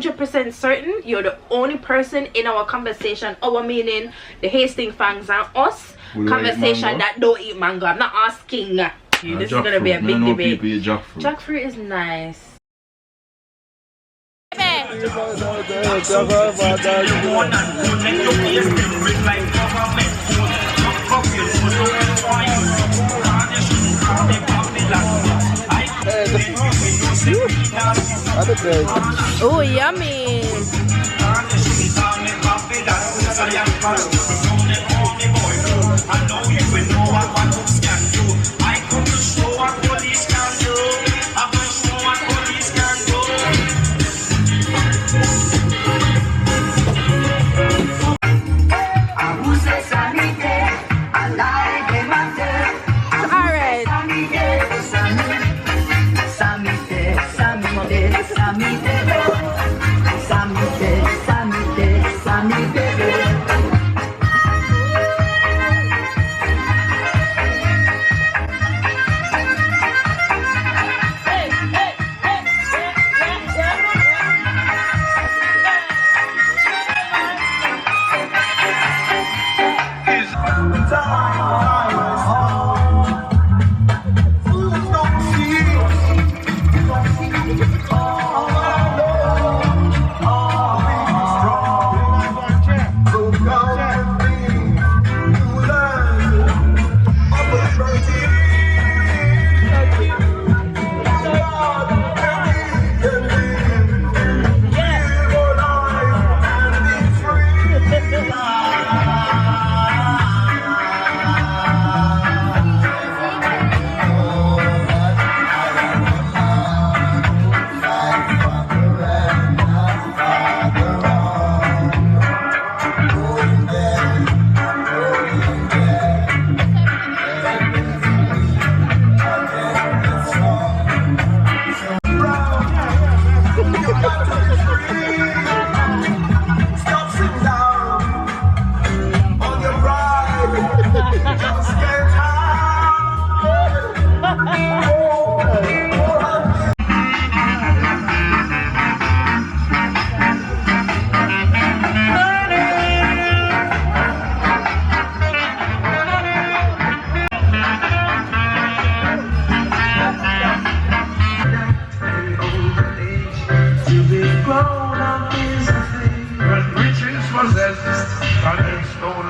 100% certain you're the only person in our conversation, our meaning the Hastings fans and us conversation that don't eat mango. I'm not asking. This is gonna be a big debate. Jackfruit is nice. Oh, yummy.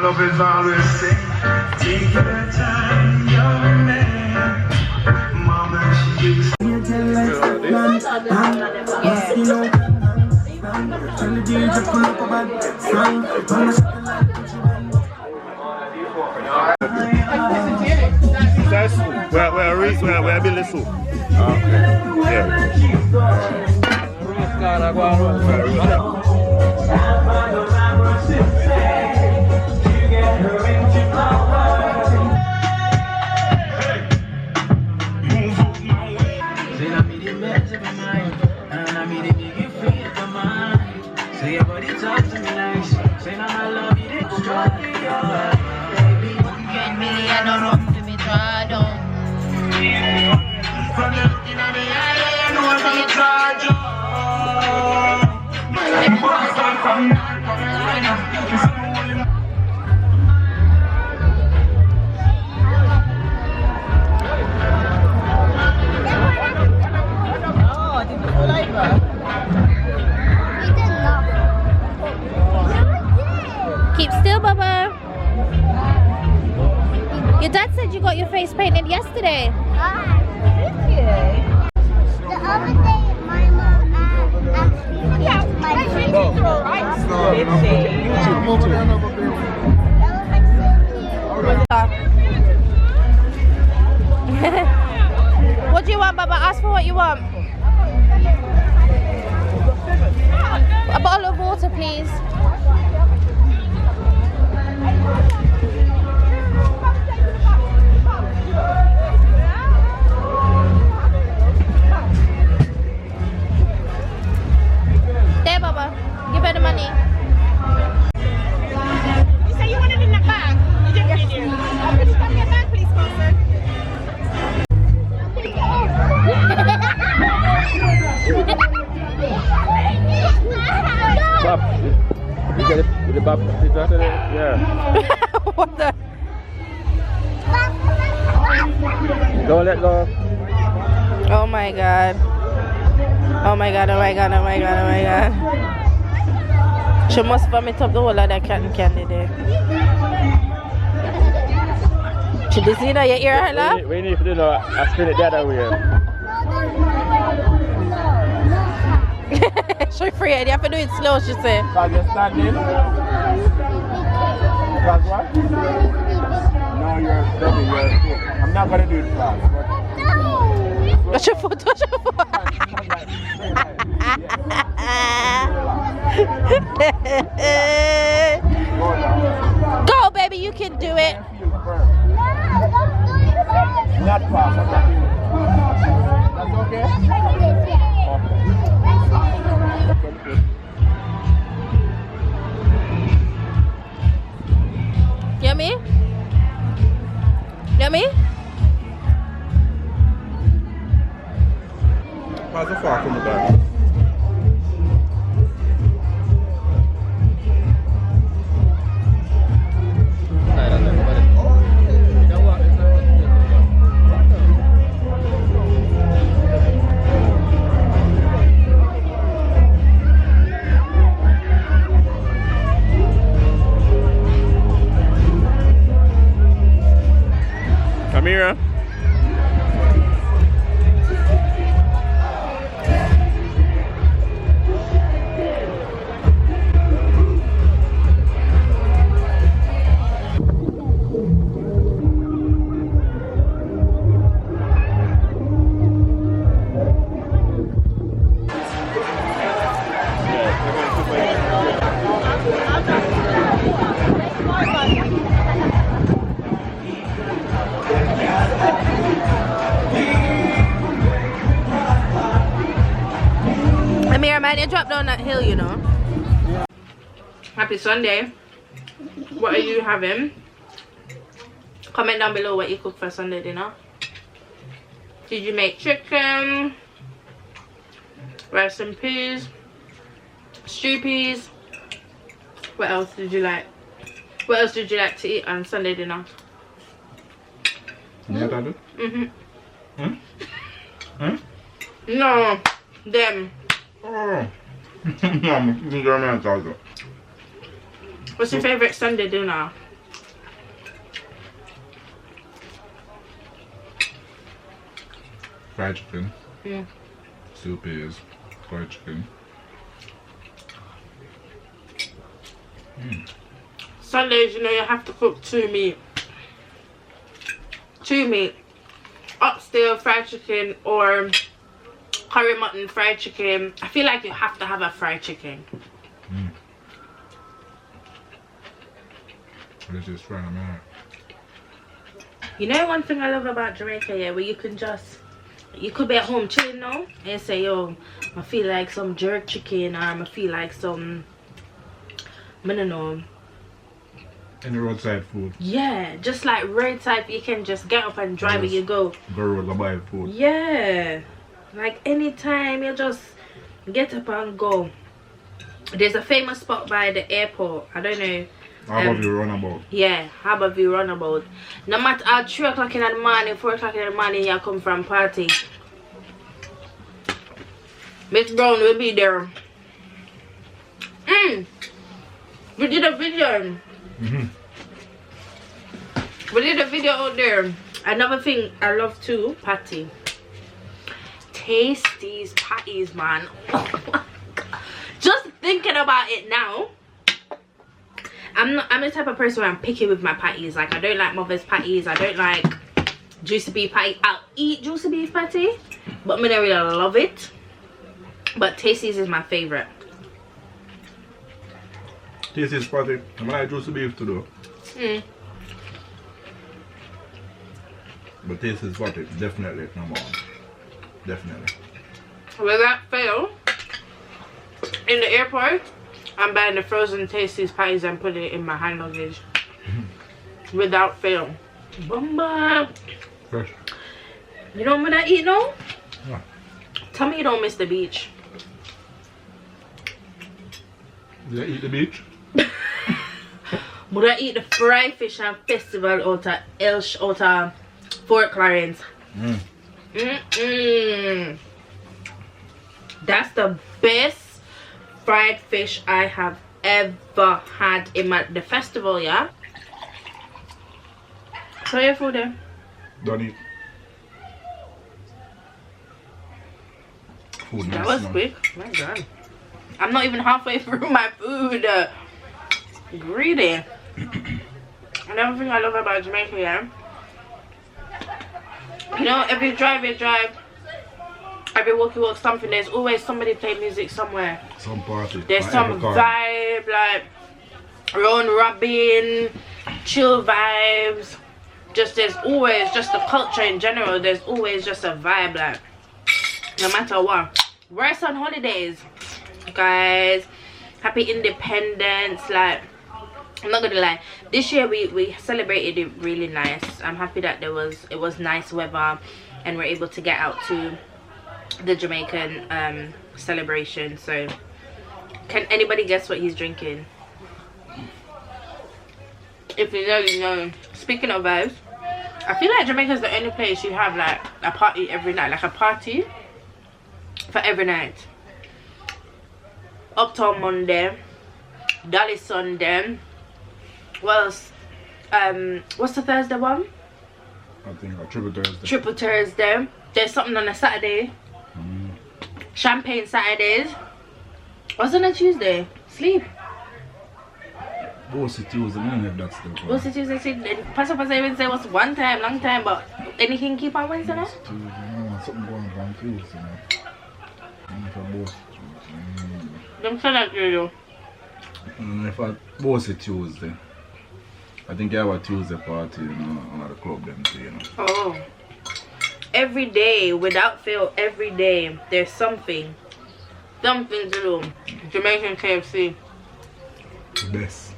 Love is always saying, take your time, young man. Mama, she is. Where Billy soup? Keep still, Bubba. Your dad said you got your face painted yesterday. Thank you. The other day, my mom asked me to get my face. That was like so cute. What do you want, Bubba? Ask for what you want. A bottle of water, please. There, Bubba. Give her the money. You say you want it in the bag? You didn't get it. Could you come in your bag, please, Carson? Yeah. What the? Don't let go. Oh my god. Oh my god, oh my god, oh my god, oh my god. She must vomit up the whole of that cotton candy there. She did see that you hear her laugh? We need to do no, I spin it the other way. She afraid, you have to do it slow, she said. Because you're standing. Because what? No, you're steady, you're still. I'm not going to do it fast. Watch your foot, watch your foot. Go, baby, you can do it. Not fast, I'm not doing it. That's okay? Yummy? Yummy? How's the far from the back? Amira. Amira, man, you drop down that hill, you know. Happy Sunday. What are you having? Comment down below what you cook for Sunday dinner. Did you make chicken, rice and peas, stew peas? What else did you like? What else did you like to eat on Sunday dinner? Mm-hmm. No, them. Oh. What's your favorite Sunday dinner? Fried chicken. Mm. Stew peas. Fried chicken. Sundays, you know, you have to cook two meat. Oxtail fried chicken or curry mutton fried chicken. I feel like you have to have a fried chicken. This is fried man. You know one thing I love about Jamaica, yeah, where you can just, you could be at home chilling now and say, yo, I feel like some jerk chicken, or I feel like some, I don't know. Any roadside food. Yeah, just like roadside, you can just get up and drive where you go. Go road and buy food. Yeah, like anytime you just get up and go. There's a famous spot by the airport, I don't know. Harbourview Runabout. Yeah, Harbourview Runabout. No matter at 3 o'clock in the morning, 4 o'clock in the morning, you come from party. Miss Brown will be there. We did a video. We did a video out there. Another thing I love too, patty. Taste these patties, man. Oh my God. Just thinking about it now. I'm the type of person where I'm picky with my patties. Like, I don't like mother's patties. I don't like juicy beef patty. I'll eat juicy beef patty, but I don't really love it. But Tasty's is my favorite. Tasty's patty. I like juicy beef too though. But Tasty's patty, definitely number one. Definitely. Will that fail? In the airport, I'm buying the frozen Tasty's patties and putting it in my hand luggage. Without fail. Bomba. Fresh. You know what I eat now? Yeah. Tell me you don't miss the beach. Did I eat the beach? Would I eat the fried fish and festival out of Fort Clarence? That's the best fried fish I have ever had in the festival, yeah? So your food there? Don't eat. Food That nice, was man. quick. My God. I'm not even halfway through my food. Greedy. Another thing I love about Jamaica, yeah? You know, every drive, every walk you walk something, there's always somebody playing music somewhere. Some party. There's some vibe, like round robin, chill vibes. Just there's always just the culture in general. There's always just a vibe, like no matter what. Worse on holidays, guys. Happy Independence. Like I'm not gonna lie. This year we celebrated it really nice. I'm happy that it was nice weather, and we're able to get out to the Jamaican celebration. So can anybody guess what he's drinking? If you know, you know. Speaking of vibes, I feel like Jamaica's the only place you have like a party every night, like a party for every night. Uptown Monday, Dolly Sunday. What else? What's the Thursday one? I think Triple Thursday. Triple Thursday. There's something on a Saturday. Champagne Saturdays. What's on a Tuesday? Sleep. Bossy Tuesday, I don't know if that's still fun. What's the Tuesday? Pastor Wednesday was one time, long time, but anything keep on Wednesday now? Tuesday, no, something going on Tuesday, man. Them tell that to you. If I Bossy Tuesday, I think I have a Tuesday party, you know, on the club them too, you know. Oh. Every day, without fail, every day, there's something to do. Jamaican KFC. Best.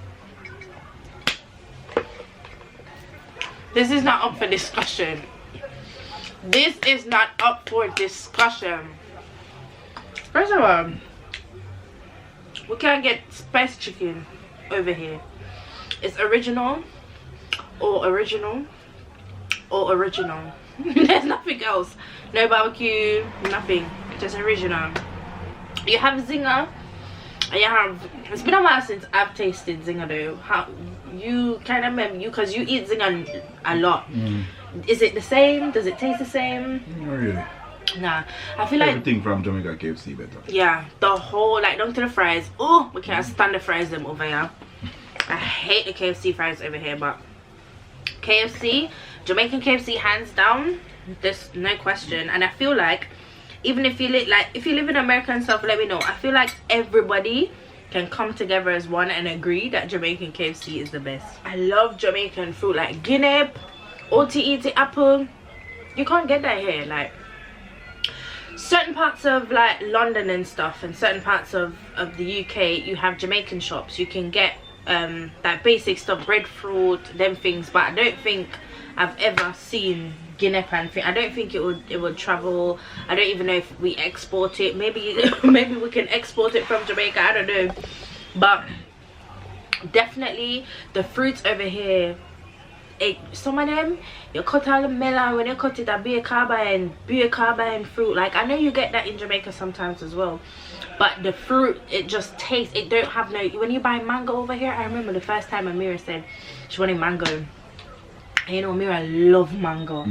This is not up for discussion. This is not up for discussion. First of all, we can't get spicy chicken over here. It's original or original or original. There's nothing else. No barbecue, nothing. Just original. You have zinger. And you have, it's been a while since I've tasted zinger though. How you kind of remember you, because you eat zinger a lot. Is it the same? Does it taste the same? Not really. Nah, I feel like everything from Jamaica KFC better. Yeah, the whole, like down to the fries. Oh, we can't stand the fries them over here. I hate the KFC fries over here, but KFC, Jamaican KFC, hands down. There's no question. And I feel like even if you live in America and stuff, let me know. I feel like everybody can come together as one and agree that Jamaican KFC is the best. I love Jamaican fruit, like guinea, OTET apple. You can't get that here. Like certain parts of like London and stuff, and certain parts of the UK, you have Jamaican shops. You can get that basic stuff, breadfruit, them things. But I don't think I've ever seen guinea pan thing. I don't think it would travel. I don't even know if we export it. Maybe we can export it from Jamaica, I don't know. But definitely the fruits over here, some of them you cut all the melon, when you cut it, a beer carbine fruit. Like I know you get that in Jamaica sometimes as well, but the fruit, it just tastes, it don't have no, when you buy mango over here. I remember the first time Amira said she wanted mango. You know, Mira love mango,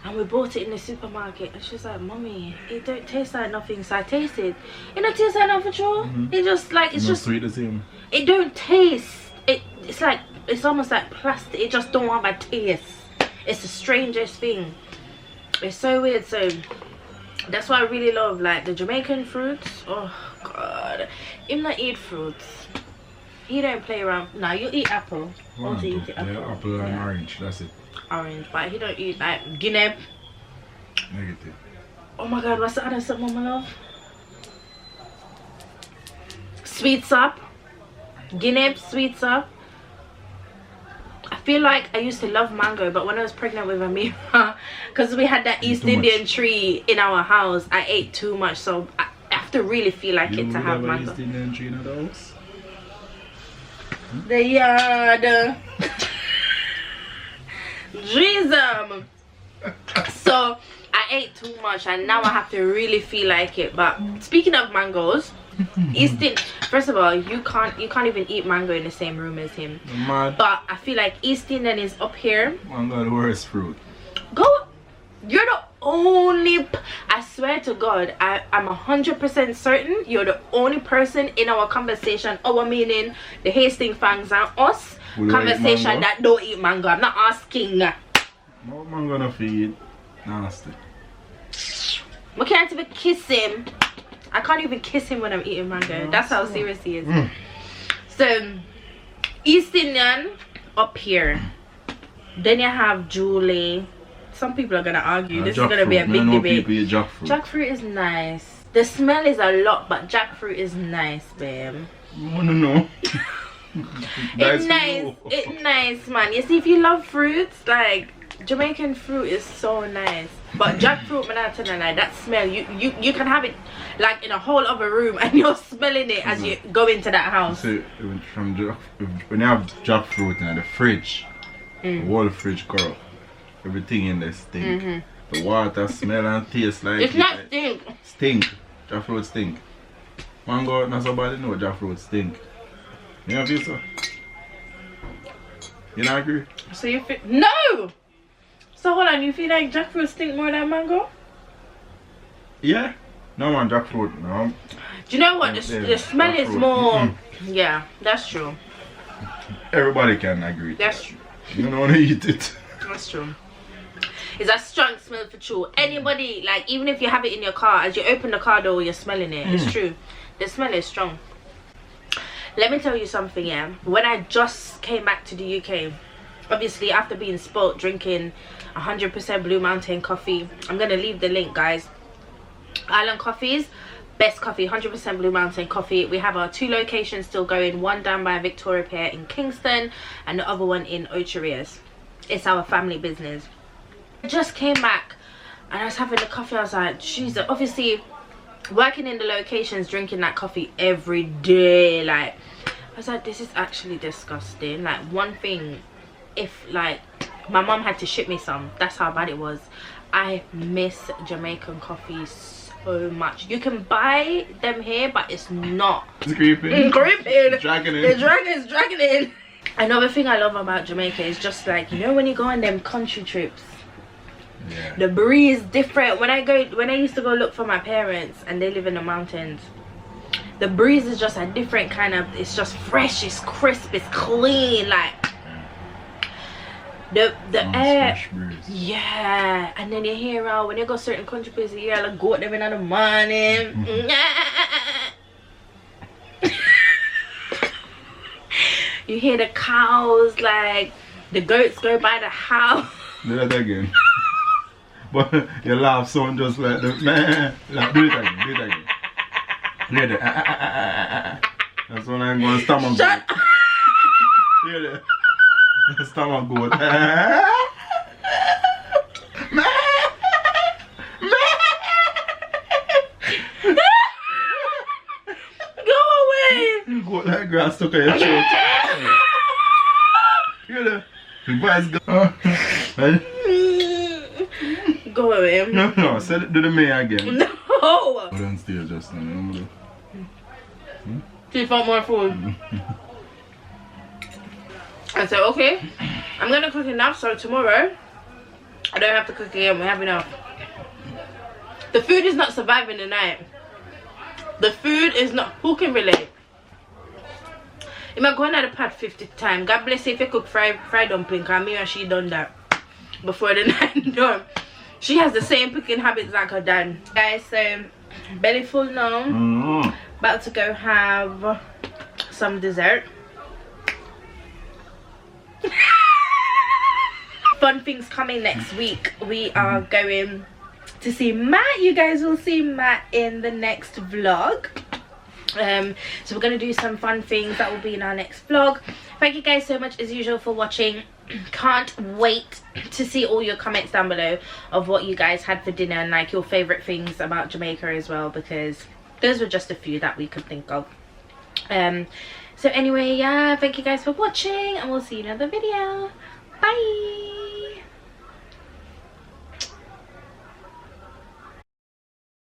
and we bought it in the supermarket, and she's like, "Mommy, it don't taste like nothing." So I tasted. It don't taste like nothing, true. It just like, it's just sweet the same. It don't taste. It's like, it's almost like plastic. It just don't have a taste. It's the strangest thing. It's so weird. So that's why I really love like the Jamaican fruits. Oh God, him not eat fruits. He don't play around. No, you eat apple. Also you eat apple. Yeah, apple and orange, that's it. Orange, but he don't eat like guinea. Negative. Oh my God, what's the other stuff, Mama love? Sweet sop. Guinea, sweet sop. I feel like I used to love mango, but when I was pregnant with Amira, because we had that East Indian tree in our house, I ate too much. So I have to really feel like it to have mango. East Indian tree in the house? The yard. Jesus. So I ate too much and now I have to really feel like it. But speaking of mangoes, Easton, first of all, you can't even eat mango in the same room as him. Mad. But I feel like Easton then is up here. Mango the worst fruit. Go. You're the only, I swear to God, I'm 100% certain you're the only person in our conversation, our meaning the Hastings fans and us conversation that don't eat mango. I'm not asking. No mango no feed. Nasty. We can't even kiss him. I can't even kiss him when I'm eating mango. That's how serious he is. So East Indian up here. Then you have Julie. Some people are gonna argue. This is gonna be a big debate. Jackfruit is nice. The smell is a lot, but jackfruit is nice, babe. No. It's nice. It's nice, man. You see, if you love fruits, like Jamaican fruit is so nice. But jackfruit, man, I tell you, like that smell, you can have it like in a whole other room, and you're smelling it as you go into that house. See, when you have jackfruit in the fridge, the whole fridge corrupt. Everything in there stink. The water smell and taste like it's not stink. Stink. Jackfruit stink. Mango not so bad, no jackfruit stink. You don't feel so? You not agree? So you feel no. So hold on, you feel like jackfruit stink more than mango? Yeah. No man, jackfruit. No. Do you know what? The smell is more. Yeah, that's true. Everybody can agree. That's true. You don't want to eat it. That's true. It's a strong smell for sure. Anybody, like, even if you have it in your car, as you open the car door, you're smelling it. It's true. The smell is strong. Let me tell you something, yeah. When I just came back to the UK, obviously after being spoilt, drinking 100% Blue Mountain coffee, I'm gonna leave the link, guys. Island Coffees, best coffee, 100% Blue Mountain coffee. We have our 2 locations still going, one down by Victoria Pier in Kingston and the other one in Ocherias. It's our family business. I just came back and I was having the coffee. I was like, Jesus, obviously working in the locations, drinking that coffee every day, like I was like, this is actually disgusting. Like, one thing, if like my mom had to ship me some, that's how bad it was. I miss Jamaican coffee so much. You can buy them here, but it's not. It's creeping. It's creeping. Dragging in. The dragon's dragging in. Another thing I love about Jamaica is just like, you know, when you go on them country trips, yeah. The breeze different. When I used to go look for my parents and they live in the mountains, the breeze is just a different kind of, it's just fresh, it's crisp, it's clean, like the air, yeah. And then you hear when you go certain country places, you hear like goat them in the morning. You hear the cows, like the goats go by the house. Do that again. But your laugh sound just like the man. Like, do it again, do it again. Hear that? That's when I'm going to stomach goat. Hear that? Stomach goat. Go away. Goat like grass stuck in your throat. Hear that? The voice go. Go away. No, say it, do the me again. No. I don't steal just now. She found more food. I said, okay, I'm gonna cook enough so tomorrow I don't have to cook again. We have enough. The food is not surviving the night. The food is not. Who can relate? If I'm going at the pad 50th time, God bless you if you cook fried dumpling, because me and she done that before the night done. She has the same cooking habits like her dad. Guys, so belly full now. About to go have some dessert. Fun things coming next week. We are going to see Matt. You guys will see Matt in the next vlog. So we're going to do some fun things that will be in our next vlog. Thank you guys so much as usual for watching. Can't wait to see all your comments down below of what you guys had for dinner and like your favorite things about Jamaica as well, because those were just a few that we could think of. So anyway, yeah, thank you guys for watching, and we'll see you in another video. Bye.